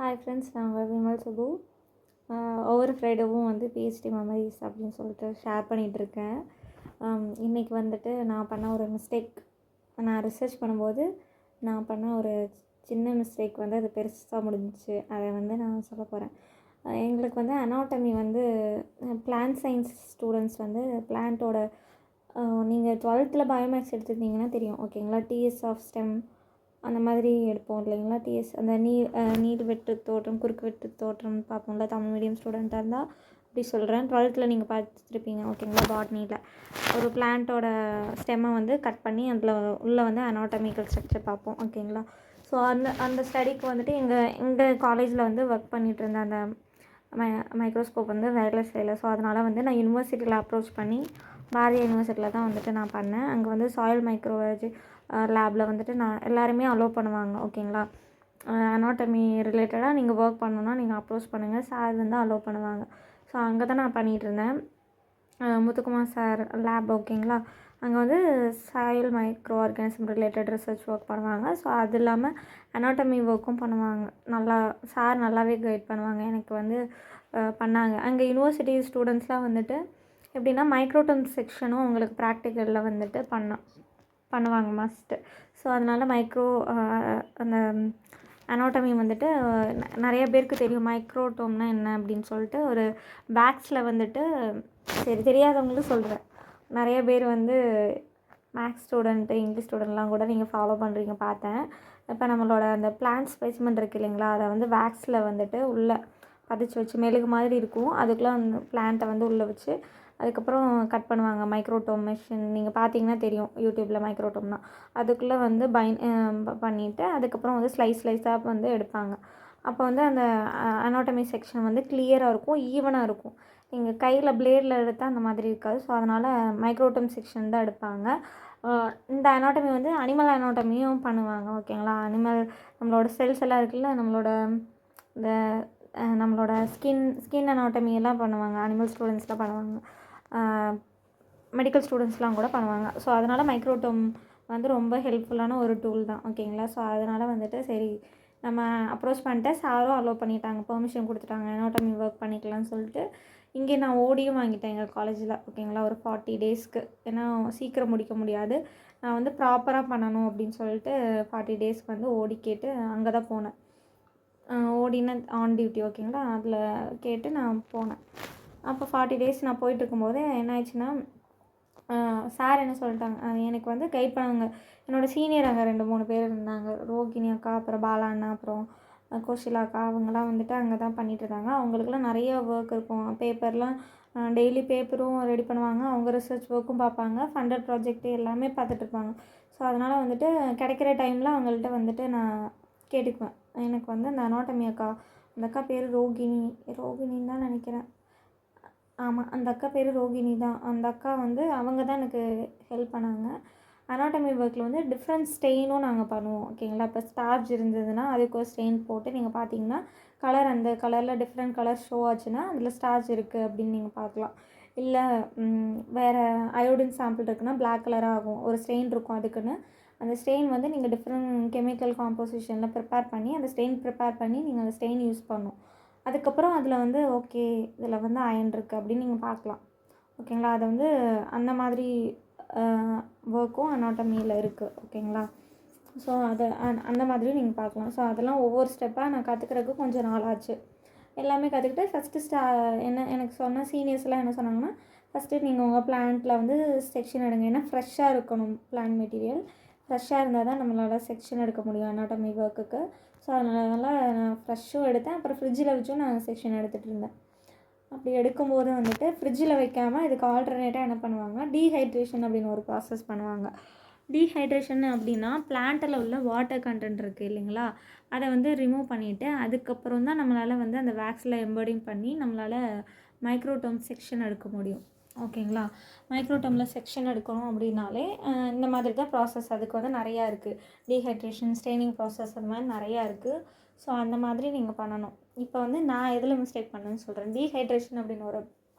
Hi friends, நான் உங்கள் விமல் சுபு. ஒவ்வொரு ஃப்ரைடேவும் வந்து பிஹெச்டி மெமரிஸ் அப்படின்னு சொல்லிட்டு ஷேர் பண்ணிகிட்ருக்கேன். இன்றைக்கி வந்துட்டு நான் பண்ண ஒரு மிஸ்டேக், நான் ரிசர்ச் பண்ணும்போது நான் பண்ண ஒரு சின்ன மிஸ்டேக் வந்து அது பெருசாக முடிஞ்சிச்சு. அதை வந்து நான் சொல்ல போகிறேன். எங்களுக்கு வந்து அனாட்டமி வந்து பிளான்ட் சயின்ஸ் ஸ்டூடெண்ட்ஸ் வந்து பிளான்ட்டோட நீங்கள் 12th பயோமேக்ஸ் எடுத்துருந்தீங்கன்னா தெரியும், ஓகேங்களா? டிஎஸ் ஆஃப் ஸ்டெம் அந்த மாதிரி எடுப்போம் இல்லைங்களா? டிஎஸ் அந்த நீர் வெட்டு தோற்றம், குறுக்கு வெட்டு தோற்றம் பார்ப்போம்ல. தமிழ் மீடியம் ஸ்டூடெண்ட்டாக இருந்தால் அப்படி சொல்கிறேன். 12th நீங்கள் பார்த்துருப்பீங்க, ஓகேங்களா? பாட்னியில் ஒரு பிளான்ட்டோட ஸ்டெம்மை வந்து கட் பண்ணி அதில் உள்ளே வந்து அனாட்டமிக்கல் ஸ்ட்ரக்சர் பார்ப்போம், ஓகேங்களா? ஸோ அந்த ஸ்டடிக்கு வந்துட்டு எங்கள் காலேஜில் வந்து ஒர்க் பண்ணிகிட்டு இருந்த அந்த மைக்ரோஸ்கோப் வந்து வேலை செய்யலை. ஸோ அதனால் வந்து நான் யூனிவர்சிட்டியில் அப்ரோச் பண்ணி பாரதிய யூனிவர்சிட்டியில் தான் வந்துட்டு நான் பண்ணேன். அங்கே வந்து சாயில் மைக்ரோபயாலஜி லேபில் வந்துட்டு நான் எல்லாருமே அலோவ் பண்ணுவாங்க, ஓகேங்களா? அனாட்டமி ரிலேட்டடாக நீங்கள் ஒர்க் பண்ணணுன்னா நீங்கள் அப்ரோச் பண்ணுங்கள், சார் வந்து அலோவ் பண்ணுவாங்க. ஸோ அங்கே தான் நான் பண்ணிகிட்ருந்தேன், முத்துக்குமார் சார் லேப், ஓகேங்களா? அங்கே வந்து soil micro organism related research work பண்ணுவாங்க. ஸோ அது இல்லாமல் அனாட்டமி ஒர்க்கும் பண்ணுவாங்க. சார் நல்லாவே கைட் பண்ணுவாங்க. எனக்கு வந்து பண்ணாங்க. அங்கே யூனிவர்சிட்டி ஸ்டூடெண்ட்ஸ்லாம் வந்துட்டு எப்படின்னா மைக்ரோடம் செக்ஷனும் உங்களுக்கு ப்ராக்டிக்கலில் வந்துட்டு பண்ணுவாங்க மஸ்ட்டு. ஸோ அதனால் அந்த அனாட்டமி வந்துட்டு நிறைய பேருக்கு தெரியும் மைக்ரோடோம்னா என்ன அப்படின்னு சொல்லிட்டு. ஒரு பேக்ஸில் வந்துட்டு சரி தெரியாதவங்களும் சொல்கிறேன், நிறைய பேர் வந்து மேக்ஸ் ஸ்டூடெண்ட்டு, இங்கிலீஷ் ஸ்டூடெண்ட்லாம் கூட நீங்கள் ஃபாலோ பண்ணுறீங்க பார்த்தேன். இப்போ நம்மளோட அந்த பிளான்ட் ஸ்பெசிமென் இருக்குது இல்லைங்களா, அதை வந்து வேக்ஸில் வந்துட்டு உள்ளே பதிச்சு வச்சு மெழுகு மாதிரி இருக்கும், அதுக்குள்ளே அந்த பிளான்ட்டை வந்து உள்ளே வச்சு அதுக்கப்புறம் கட் பண்ணுவாங்க. மைக்ரோடோம் மெஷின் நீங்கள் பார்த்தீங்கன்னா தெரியும் யூடியூப்பில். மைக்ரோடோம்னா அதுக்குள்ளே வந்து பண்ணிவிட்டு அதுக்கப்புறம் வந்து ஸ்லைஸாக வந்து எடுப்பாங்க. அப்போ வந்து அந்த அனாட்டமி செக்ஷன் வந்து கிளியராக இருக்கும், ஈவனாக இருக்கும். நீங்கள் கையில் பிளேடில் எடுத்தால் அந்த மாதிரி இருக்காது. ஸோ அதனால் மைக்ரோடம் செக்ஷன் தான் எடுப்பாங்க. இந்த அனாட்டமி வந்து அனிமல் அனாட்டமியும் பண்ணுவாங்க, ஓகேங்களா? நம்மளோட செல்ஸ் எல்லாம் இருக்குல்ல, நம்மளோட ஸ்கின் அனாட்டமி எல்லாம் பண்ணுவாங்க. அனிமல் ஸ்டூடெண்ட்ஸ்லாம் பண்ணுவாங்க, மெடிக்கல் ஸ்டூடெண்ட்ஸ்லாம் கூட பண்ணுவாங்க. ஸோ அதனால் மைக்ரோடோம் வந்து ரொம்ப ஹெல்ப்ஃபுல்லான ஒரு டூல் தான், ஓகேங்களா? ஸோ அதனால் வந்துட்டு சரி நம்ம அப்ரோச் பண்ணிட்டு சாரும் அலோவ் பண்ணிட்டாங்க, பெர்மிஷன் கொடுத்துட்டாங்க, அனாட்டமி ஒர்க் பண்ணிக்கலாம்னு சொல்லிட்டு. இங்கே நான் ஓடியும் வாங்கிட்டேன் எங்கள் காலேஜில், ஓகேங்களா? ஒரு 40 டேஸ்க்கு. ஏன்னா சீக்கிரம் முடிக்க முடியாது, நான் வந்து ப்ராப்பராக பண்ணணும் அப்படின்னு சொல்லிட்டு 40 டேஸ்க்கு வந்து ஓடி கேட்டு அங்கே தான் போனேன். ஓடினா ஆன் டியூட்டி, ஓகேங்களா? அதில் கேட்டு நான் போனேன். அப்போ 40 டேஸ் நான் போயிட்டுருக்கும்போது என்ன ஆயிடுச்சுன்னா, சார் என்ன சொல்லிட்டாங்க, எனக்கு வந்து கைட் பண்ணாங்க. என்னோடய சீனியர் அங்கே 2-3 பேர் இருந்தாங்க, ரோகிணி அக்கா, அப்புறம் பாலா அண்ணா, அப்புறம் கோஷிலா அக்கா. அவங்களாம் வந்துட்டு அங்கே தான் பண்ணிகிட்ருந்தாங்க. அவங்களுக்குலாம் நிறைய ஒர்க் இருக்கும், பேப்பர்லாம் டெய்லி பேப்பரும் ரெடி பண்ணுவாங்க, அவங்க ரிசர்ச் ஒர்க்கும் பார்ப்பாங்க, ஃபண்டட் ப்ராஜெக்ட்டு எல்லாமே பார்த்துட்ருப்பாங்க. ஸோ அதனால் வந்துட்டு கிடைக்கிற டைமில் அவங்கள்ட்ட வந்துட்டு நான் கேட்டுக்குவேன். எனக்கு வந்து அந்த அனாட்டமி அக்கா, அந்த அக்கா பேர் ரோகிணின்னு தான் நினைக்கிறேன். ஆமாம், அந்த அக்கா பேர் ரோகிணி தான். அந்த அக்கா வந்து அவங்க தான் எனக்கு ஹெல்ப் பண்ணாங்க. அனாட்டமி ஒர்க்கில் வந்து டிஃப்ரெண்ட் ஸ்டெயினும் நாங்கள் பண்ணுவோம், ஓகேங்களா? இப்போ ஸ்டார்ச் இருந்ததுன்னா அதுக்கு ஒரு ஸ்டெயின் போட்டு நீங்கள் பார்த்தீங்கன்னா அந்த கலரில் டிஃப்ரெண்ட் கலர் ஷோ ஆச்சுன்னா அதில் ஸ்டார்ச் இருக்குது அப்படின்னு நீங்கள் பார்க்கலாம். இல்லை வேறு அயோடின் சாம்பிள் இருக்குன்னா பிளாக் கலராக ஆகும், ஒரு ஸ்டெயின் இருக்கும் அதுக்குன்னு. அந்த ஸ்டெயின் வந்து நீங்கள் டிஃப்ரெண்ட் கெமிக்கல் காம்போசிஷனில் ப்ரிப்பேர் பண்ணி அந்த ஸ்டெயின் ப்ரிப்பேர் பண்ணி நீங்கள் அந்த ஸ்டெயின் யூஸ் பண்ணணும். அதுக்கப்புறம் அதில் வந்து ஓகே இதில் வந்து அயன் இருக்குது அப்படின்னு நீங்கள் பார்க்கலாம், ஓகேங்களா? அது வந்து அந்த மாதிரி ஒர்க்கும் அனாட்டமியில் இருக்குது, ஓகேங்களா? ஸோ அதை அந்த மாதிரியும் நீங்கள் பார்க்கலாம். ஸோ அதெல்லாம் ஒவ்வொரு ஸ்டெப்பாக நான் கற்றுக்கிறதுக்கு கொஞ்சம் நாள் ஆச்சு. எல்லாமே கற்றுக்கிட்டு ஃபஸ்ட்டு எனக்கு சொன்ன சீனியர்ஸ்லாம் என்ன சொன்னாங்கன்னா, ஃபஸ்ட்டு நீங்கள் உங்கள் பிளான்ட்டில் வந்து செக்ஷன் எடுங்க. ஏன்னா ஃப்ரெஷ்ஷாக இருக்கணும், பிளான்ட் மெட்டீரியல் ஃப்ரெஷ்ஷாக இருந்தால் தான் நம்மளால் செக்ஷன் எடுக்க முடியும் அனாட்டமி ஒர்க்குக்கு. ஸோ அதனால் நான் ஃப்ரெஷ்ஷும் எடுத்தேன், அப்புறம் ஃப்ரிட்ஜில் வச்சும் நான் செக்ஷன் எடுத்துகிட்டு இருந்தேன். அப்படி எடுக்கும்போது வந்துட்டு ஃப்ரிட்ஜில் வைக்காமல் இதுக்கு ஆல்டர்னேட்டாக என்ன பண்ணுவாங்க, டீஹைட்ரேஷன் அப்படின்னு ஒரு ப்ராசஸ் பண்ணுவாங்க. டீஹைட்ரேஷன் அப்படின்னா பிளான்ட்டில் உள்ள வாட்டர் கண்டென்ட் இருக்குது இல்லைங்களா, அதை வந்து ரிமூவ் பண்ணிவிட்டு அதுக்கப்புறம் தான் நம்மளால் வந்து அந்த வேக்ஸில் எம்பர்டிங் பண்ணி நம்மளால் மைக்ரோடோம் செக்ஷன் எடுக்க முடியும், ஓகேங்களா? மைக்ரோடோமில் செக்ஷன் எடுக்கணும் அப்படின்னாலே இந்த மாதிரி தான் ப்ராசஸ். அதுக்கு வந்து நிறையா இருக்குது, டீஹைட்ரேஷன், ஸ்டெயினிங் ப்ராசஸ், அது மாதிரி நிறையா இருக்குது. ஸோ அந்த மாதிரி நீங்கள் பண்ணணும். இப்போ வந்து நான் எதில் மிஸ்டேக் பண்ணேன்னு சொல்கிறேன். டீஹைட்ரேஷன் அப்படின்னு ஒரு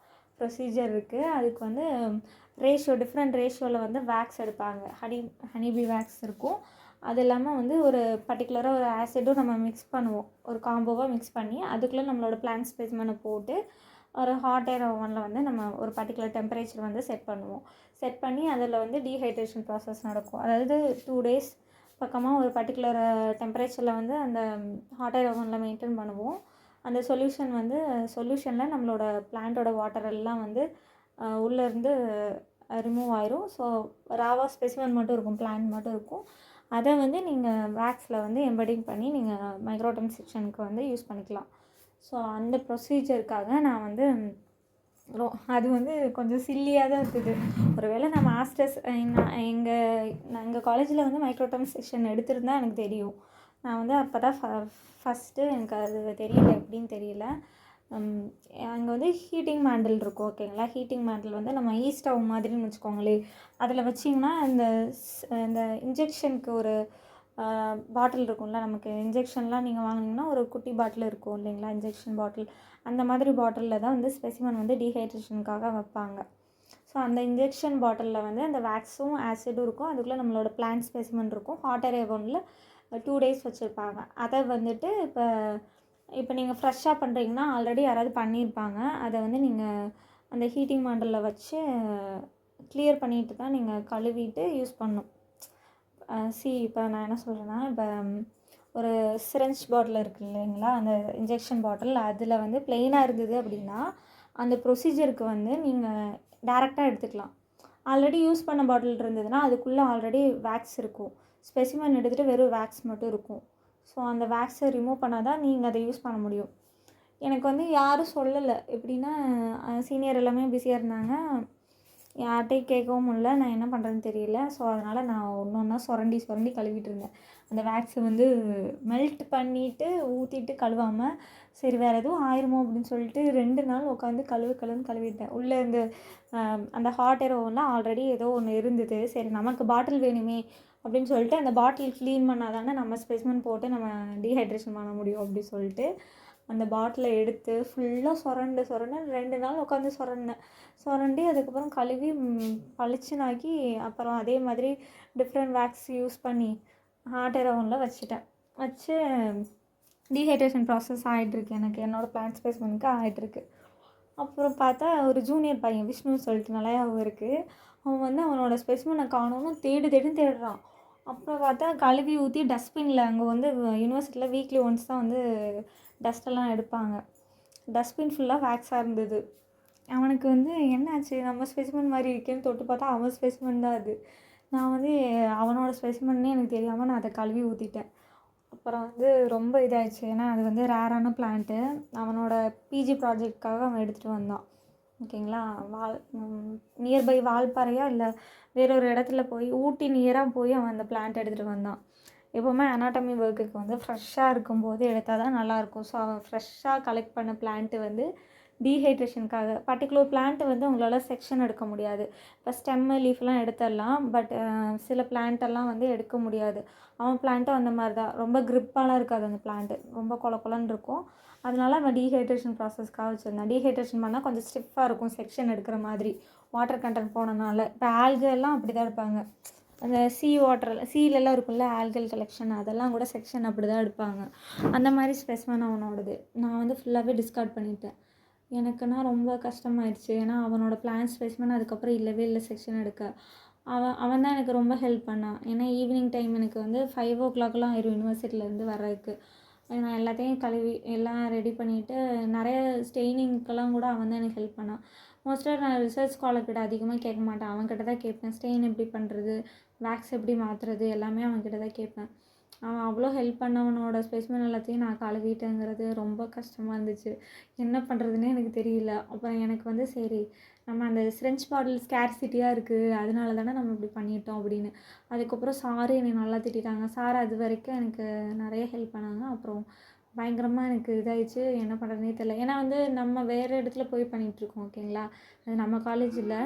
ப்ரொசீஜர் இருக்குது. அதுக்கு வந்து டிஃப்ரெண்ட் ரேஷியோவில் வந்து வேக்ஸ் எடுப்பாங்க. ஹனிபி வேக்ஸ் இருக்கும், அது இல்லாமல் வந்து ஒரு பர்டிகுலராக ஒரு ஆசிடும் நம்ம மிக்ஸ் பண்ணுவோம், ஒரு காம்போவாக மிக்ஸ் பண்ணி அதுக்குள்ளே நம்மளோட பிளான்ட் ஸ்பெசிமனை போட்டு ஒரு ஹாட் ஏர் ஓவனில் வந்து நம்ம ஒரு பர்டிகுலர் டெம்பரேச்சர் வந்து செட் பண்ணுவோம். செட் பண்ணி அதில் வந்து டீஹைட்ரேஷன் ப்ராசஸ் நடக்கும். அதாவது 2 days பக்கமாக ஒரு பர்டிகுலர் டெம்பரேச்சரில் வந்து அந்த ஹாட் ஏர் ஓவனில் மெயின்டைன் பண்ணுவோம். அந்த சொல்யூஷனில் நம்மளோட பிளான்ட்டோட வாட்டர் எல்லாம் வந்து உள்ளேருந்து ரிமூவ் ஆயிரும். ஸோ ராவா ஸ்பெசிமன் மட்டும் இருக்கும், பிளான்ட் மட்டும் இருக்கும். அதை வந்து நீங்கள் வேக்ஸில் வந்து எம்பெடிங் பண்ணி நீங்கள் மைக்ரோடம் செக்ஷனுக்கு வந்து யூஸ் பண்ணிக்கலாம். ஸோ அந்த ப்ரொசீஜருக்காக நான் வந்து அது வந்து கொஞ்சம் சில்லியாக தான் இருக்குது. ஒருவேளை நான் மாஸ்டர்ஸ் எங்கள் காலேஜில் வந்து மைக்ரோடம் செக்ஷன் எடுத்திருந்தா எனக்கு தெரியும். நான் வந்து அப்போ தான் ஃபஸ்ட்டு எனக்கு அது தெரியல, எப்படின்னு தெரியல. அங்கே வந்து ஹீட்டிங் மேண்டில் இருக்கும், ஓகேங்களா. ஹீட்டிங் மேண்டில் வந்து நம்ம ஸ்டவ் மாதிரின்னு வச்சுக்கோங்களேன். அதில் வச்சிங்கன்னா இந்த இன்ஜெக்ஷனுக்கு ஒரு பாட்டில் இருக்கும்ல, நமக்கு இன்ஜெக்ஷன்லாம் நீங்கள் வாங்கினீங்கன்னா ஒரு குட்டி பாட்டில் இருக்கும் இல்லைங்களா, இன்ஜெக்ஷன் பாட்டில். அந்த மாதிரி பாட்டிலில் தான் வந்து ஸ்பெசிமன் வந்து டீஹைட்ரேஷனுக்காக வைப்பாங்க. ஸோ அந்த இன்ஜெக்ஷன் பாட்டிலில் வந்து அந்த வேக்ஸும் ஆசிடும் இருக்கும். அதுக்குள்ளே நம்மளோட பிளான்ட் ஸ்பெசிமன் இருக்கும். ஹாட் ஏர் ஓவனில் 2 days வச்சுருப்பாங்க. அதை வந்துட்டு இப்போ நீங்கள் ஃப்ரெஷ்ஷாக பண்ணுறீங்கன்னா ஆல்ரெடி யாராவது பண்ணியிருப்பாங்க. அதை வந்து நீங்கள் அந்த ஹீட்டிங் மாண்டலில் வச்சு கிளியர் பண்ணிட்டு தான் நீங்கள் கழுவிட்டு யூஸ் பண்ணணும். இப்போ நான் என்ன சொல்கிறேன்னா, இப்போ ஒரு சிரஞ்ச் பாட்டில் இருக்குது இல்லைங்களா, அந்த இன்ஜெக்ஷன் பாட்டில் அதில் வந்து ப்ளெயினாக இருந்தது அப்படின்னா அந்த ப்ரொசீஜருக்கு வந்து நீங்கள் டேரெக்டாக எடுத்துக்கலாம். ஆல்ரெடி யூஸ் பண்ண பாட்டில் இருந்ததுன்னா அதுக்குள்ளே ஆல்ரெடி வேக்ஸ் இருக்கும். ஸ்பெசிமன் எடுத்துகிட்டு வெறும் வேக்ஸ் மட்டும் இருக்கும். ஸோ அந்த வேக்ஸை ரிமூவ் பண்ணால் தான் நீங்கள் அதை யூஸ் பண்ண முடியும். எனக்கு வந்து யாரும் சொல்லலை, எப்படின்னா சீனியர் எல்லாமே பிஸியாக இருந்தாங்க, யார்கிட்டையும் கேட்கவும் முடியல, நான் என்ன பண்ணுறதுன்னு தெரியல. ஸோ அதனால் நான் ஒன்று ஒன்றா சுரண்டி கழுவிட்டு இருந்தேன். அந்த வேக்ஸை வந்து மெல்ட் பண்ணிவிட்டு ஊற்றிட்டு கழுவாமல் சரி வேறு எதுவும் ஆயிருமோ அப்படின்னு சொல்லிட்டு 2 நாள் உட்காந்து கழுவிட்டேன். உள்ளே இருந்து அந்த ஹாட் ஏர் ஓவனில் ஆல்ரெடி ஏதோ ஒன்று இருந்தது. சரி நமக்கு பாட்டில் வேணுமே அப்படின்னு சொல்லிட்டு அந்த பாட்டில் க்ளீன் பண்ணால் தானே நம்ம ஸ்பெசிமன் போட்டு நம்ம டீஹைட்ரேஷன் பண்ண முடியும் அப்படி சொல்லிட்டு அந்த பாட்டிலை எடுத்து ஃபுல்லாக சுரண்டு 2 நாள் உட்காந்து சுரண்டி அதுக்கப்புறம் கழுவி பளிச்சுனாக்கி அப்புறம் அதே மாதிரி டிஃப்ரெண்ட் வேக்ஸ் யூஸ் பண்ணி ஹாட் ஏர் ஓவனில் வச்சு டீஹைட்ரேஷன் ப்ராசஸ் ஆகிட்டுருக்கு. எனக்கு என்னோடய பிளான்ட் ஸ்பெசிமனுக்கு ஆகிட்டுருக்கு. அப்புறம் பார்த்தா ஒரு ஜூனியர் பையன் விஷ்ணுன்னு சொல்லிட்டு நல்லாவும் இருக்குது. அவன் வந்து அவனோட ஸ்பெசிமனை காணோன்னு தேடுறான். அப்புறம் பார்த்தா கழுவி ஊற்றி டஸ்ட்பினில், அங்கே வந்து யூனிவர்சிட்டியில் வீக்லி ஒன்ஸ் தான் வந்து டஸ்ட்டெல்லாம் எடுப்பாங்க. டஸ்ட்பின் ஃபுல்லாக வேக்ஸாக இருந்தது. அவனுக்கு வந்து என்னாச்சு, நம்ம ஸ்பெசிமன் மாதிரி இருக்கேன்னு தொட்டு பார்த்தா அவன் ஸ்பெசிமன் தான் அது. நான் வந்து அவனோட ஸ்பெசிமன்னே எனக்கு தெரியாமல் நான் அதை கழுவி ஊற்றிட்டேன். அப்புறம் வந்து ரொம்ப இதாகிடுச்சு, ஏன்னா அது வந்து ரேரான பிளான்ட்டு. அவனோட பிஜி ப்ராஜெக்ட்காக அவன் எடுத்துகிட்டு வந்தான், ஓகேங்களா. நியர்பை வால்பாறையா இல்லை வேறொரு இடத்துல போய் ஊட்டி நியராக போய் அவன் அந்த பிளான்ட் எடுத்துகிட்டு வந்தான். எப்போவுமே அனாட்டமி ஒர்க்குக்கு வந்து ஃப்ரெஷ்ஷாக இருக்கும்போது எடுத்தால் தான் நல்லாயிருக்கும். ஸோ அவன் ஃப்ரெஷ்ஷாக கலெக்ட் பண்ண பிளான்ட்டு வந்து டீஹைட்ரேஷனுக்காக பர்டிகுலர் பிளான்ட்டு வந்து உங்களால் செக்ஷன் எடுக்க முடியாது. இப்போ ஸ்டெம்மு லீஃப்லாம் எடுத்துடலாம், பட் சில பிளான்ட்டெல்லாம் வந்து எடுக்க முடியாது. அவன் பிளான்ட்டும் அந்த மாதிரி தான், ரொம்ப க்ரிப்பாலாம் இருக்காது அந்த பிளான்ட்டு, ரொம்ப கொலன்னு இருக்கும். அதனால அவன் டீஹைட்ரேஷன் ப்ராசஸ்க்காக வச்சுருந்தான். டீஹைட்ரேஷன் பண்ணால் கொஞ்சம் ஸ்டிஃபாக இருக்கும், செக்ஷன் எடுக்கிற மாதிரி வாட்டர் கண்டென்ட் போனனால. இப்போ ஆல்கெல்லாம் அப்படி தான் எடுப்பாங்க, அந்த சீலெல்லாம் இருக்கும்ல ஆல்கல் கலெக்ஷன், அதெல்லாம் கூட செக்ஷன் அப்படி தான் எடுப்பாங்க. அந்த மாதிரி ஸ்பெசிமன் அவனோடது நான் வந்து ஃபுல்லாகவே டிஸ்கார்ட் பண்ணிட்டேன். எனக்குன்னா ரொம்ப கஷ்டமாயிடுச்சு, ஏன்னா அவனோட பிளான்ட் ஸ்பெசிமன் அதுக்கப்புறம் இல்லவே இல்லை செக்ஷன் எடுக்க. அவன் தான் எனக்கு ரொம்ப ஹெல்ப் பண்ணான். ஏன்னா ஈவினிங் டைம் எனக்கு வந்து 5 o'clockலாம் ஆயிரும் யூனிவர்சிட்டியிலேருந்து வர்றதுக்கு. நான் எல்லாத்தையும் கழுவி எல்லாம் ரெடி பண்ணிவிட்டு நிறைய ஸ்டெயினிங்க்கெல்லாம் கூட அவன் தான் எனக்கு ஹெல்ப் பண்ணான். மோஸ்ட்டாக நான் ரிசர்ச் ஸ்காலர்கிட்ட அதிகமாக கேட்க மாட்டேன், அவன்கிட்ட தான் கேட்பேன். ஸ்டெயின் எப்படி பண்ணுறது, வேக்ஸ் எப்படி மாற்றுறது, எல்லாமே அவன்கிட்ட தான் கேட்பேன். அவன் அவ்வளோ ஹெல்ப் பண்ணவனோட ஸ்பெசிமன் எல்லாத்தையும் நான் கழுவிட்டேங்கிறது ரொம்ப கஷ்டமாக இருந்துச்சு. என்ன பண்ணுறதுனே எனக்கு தெரியல. அப்புறம் எனக்கு வந்து சரி நம்ம அந்த சிரஞ்ச் பாட்டில் ஸ்கேர்சிட்டியாக இருக்குது, அதனால தானே நம்ம இப்படி பண்ணிட்டோம் அப்படின்னு. அதுக்கப்புறம் சாரு என்னை நல்லா திட்டாங்க. சார் அது வரைக்கும் எனக்கு நிறைய ஹெல்ப் பண்ணாங்க. அப்புறம் பயங்கரமாக எனக்கு இதாகிடுச்சு, என்ன பண்ணுறதுனே தெரியல. ஏன்னா வந்து நம்ம வேறு இடத்துல போய் பண்ணிகிட்ருக்கோம், ஓகேங்களா. அது நம்ம காலேஜில்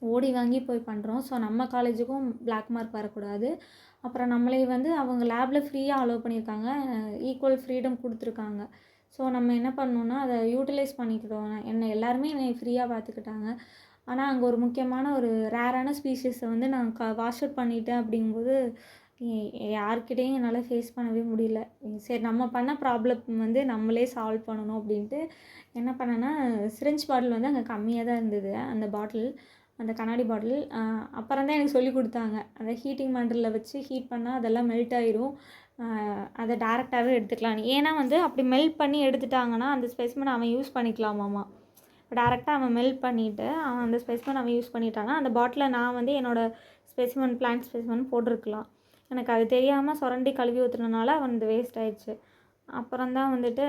ஓடி வாங்கி போய் பண்ணுறோம். ஸோ நம்ம காலேஜுக்கும் பிளாக் மார்க் வரக்கூடாது. அப்புறம் நம்மளே வந்து அவங்க லேபில் ஃப்ரீயாக அலோவ் பண்ணியிருக்காங்க, ஈக்குவல் ஃப்ரீடம் கொடுத்துருக்காங்க. ஸோ நம்ம என்ன பண்ணணுன்னா அதை யூட்டிலைஸ் பண்ணிக்கிட்டோம். எல்லாருமே என்னை ஃப்ரீயாக பார்த்துக்கிட்டாங்க. ஆனால் அங்கே ஒரு முக்கியமான ஒரு ரேரான ஸ்பீஷீஸை வந்து நான் வாஷ் அவுட் பண்ணிட்டேன் அப்படிங்கும்போது யார்கிட்டேயும் என்னால் ஃபேஸ் பண்ணவே முடியல. சரி நம்ம பண்ண ப்ராப்ளம் வந்து நம்மளே சால்வ் பண்ணணும் அப்படின்ட்டு என்ன பண்ணேன்னா, சிரிஞ்ச் பாட்டில் வந்து அங்கே கம்மியாக தான் இருந்தது. அந்த பாட்டில், அந்த கண்ணாடி பாட்டில். அப்புறம் தான் எனக்கு சொல்லிக் கொடுத்தாங்க. அந்த ஹீட்டிங் மாண்டலில் வச்சு ஹீட் பண்ணால் அதெல்லாம் மெல்ட் ஆயிரும். அதை டேரெக்டாகவே எடுத்துக்கலான்னு. ஏன்னா வந்து அப்படி மெல்ட் பண்ணி எடுத்துட்டாங்கன்னா அந்த ஸ்பெசிமென் அவன் யூஸ் பண்ணிக்கலாமாமா. டேரெக்டாக அவன் மெல்ட் பண்ணிவிட்டு அவன் அந்த ஸ்பெசிமென் அவன் யூஸ் பண்ணிட்டான்னா அந்த பாட்டிலில் நான் வந்து என்னோடய ஸ்பெசிமென், பிளான்ட் ஸ்பெசிமென் போட்டிருக்கலாம். எனக்கு அது தெரியாமல் சுரண்டி கழுவி ஊற்றுனனால வந்து வேஸ்ட் ஆயிடுச்சு. அப்புறம் தான் வந்துட்டு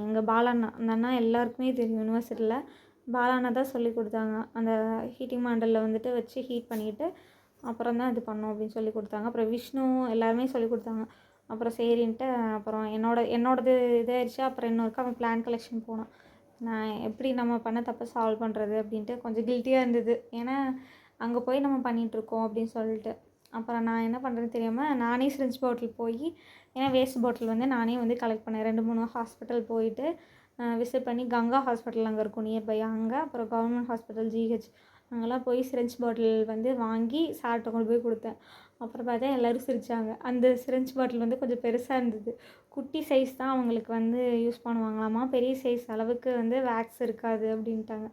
எங்கள் பாலாண்ணா, அந்த அண்ணா எல்லாருக்குமே தெரியும் யூனிவர்சிட்டியில். பாலாண்ணா தான் சொல்லி கொடுத்தாங்க. அந்த ஹீட்டிங் மாண்டலில் வந்துட்டு வச்சு ஹீட் பண்ணிவிட்டு அப்புறம் தான் இது பண்ணோம் அப்படின்னு சொல்லி கொடுத்தாங்க. அப்புறம் விஷ்ணு எல்லாருமே சொல்லி கொடுத்தாங்க. அப்புறம் சரின்ட்டு அப்புறம் என்னோடது இதாகிடுச்சு. அப்புறம் இன்னொருக்கா அவன் பிளான் கலெக்ஷன் போனான். நான் எப்படி நம்ம பண்ண தப்பை சால்வ் பண்ணுறது அப்படின்ட்டு கொஞ்சம் கில்ட்டியாக இருந்தது. ஏன்னா அங்கே போய் நம்ம பண்ணிகிட்ருக்கோம் அப்படின்னு சொல்லிட்டு. அப்புறம் நான் என்ன பண்ணுறதுன்னு தெரியாமல் நானே சிரிஞ்ச் பாட்டில் போய், ஏன்னா வேஸ்ட் பாட்டில் வந்து நானே வந்து கலெக்ட் பண்ணேன். 2, 3 ஹாஸ்பிட்டல் போயிட்டு விசிட் பண்ணி, கங்கா ஹாஸ்பிட்டல் அங்கே இருக்கும் நியர்பை, அங்கே அப்புறம் கவர்மெண்ட் ஹாஸ்பிட்டல் ஜிஹெச் அங்கெல்லாம் போய் சிரிஞ்ச் பாட்டில் வந்து வாங்கி சார்கிட்ட கொண்டு போய் கொடுத்தேன். அப்புறம் பார்த்தா எல்லோரும் சிரித்தாங்க. அந்த சிரிஞ்ச் பாட்டில் வந்து கொஞ்சம் பெருசாக இருந்தது. குட்டி சைஸ் தான் அவங்களுக்கு வந்து யூஸ் பண்ணுவாங்களாமா, பெரிய சைஸ் அளவுக்கு வந்து வேக்ஸ் இருக்காது அப்படின்ட்டாங்க.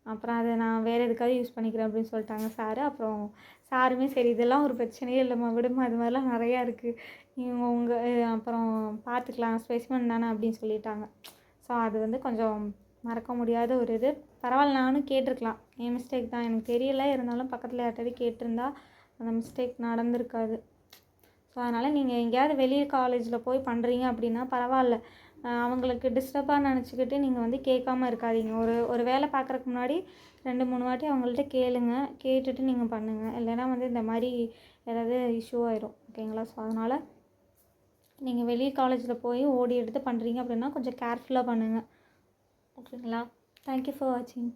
அப்புறம் அதை நான் வேறு எதுக்காவது யூஸ் பண்ணிக்கிறேன் அப்படின்னு சொல்லிட்டாங்க சாரு. அப்புறம் சாருமே சரி இதெல்லாம் ஒரு பிரச்சனையே இல்லைம்மா, விடுமா, அது மாதிரிலாம் நிறையா இருக்குது, நீங்கள் அப்புறம் பார்த்துக்கலாம், ஸ்பெசிமென் தானே அப்படின்னு சொல்லிட்டாங்க. ஸோ அது வந்து கொஞ்சம் மறக்க முடியாத ஒரு இது. பரவாயில்ல, நானும் கேட்டிருக்கலாம், என் மிஸ்டேக் தான், எனக்கு தெரியல, இருந்தாலும் பக்கத்தில் யார்கிட்டயாவது கேட்டிருந்தா அந்த மிஸ்டேக் நடந்திருக்காது. ஸோ அதனால் நீங்கள் எங்கேயாவது வெளியே காலேஜில் போய் பண்ணுறீங்க அப்படின்னா பரவாயில்ல, அவங்களுக்கு டிஸ்டர்பாக நினச்சிக்கிட்டு நீங்கள் வந்து கேட்காம இருக்காதீங்க. ஒரு வேலை பார்க்குறக்கு முன்னாடி 2, 3 வாட்டி அவங்கள்ட்ட கேளுங்க. கேட்டுட்டு நீங்கள் பண்ணுங்கள். இல்லைன்னா வந்து இந்த மாதிரி ஏதாவது இஷ்யூ ஆயிரும். ஓகேங்களா? ஸோ அதனால் நீங்கள் வெளியே காலேஜில் போய் ஓடி எடுத்து பண்ணுறீங்க அப்படின்னா கொஞ்சம் கேர்ஃபுல்லாக பண்ணுங்கள். ஓகேங்களா? தேங்க்யூ ஃபார் வாட்சிங்.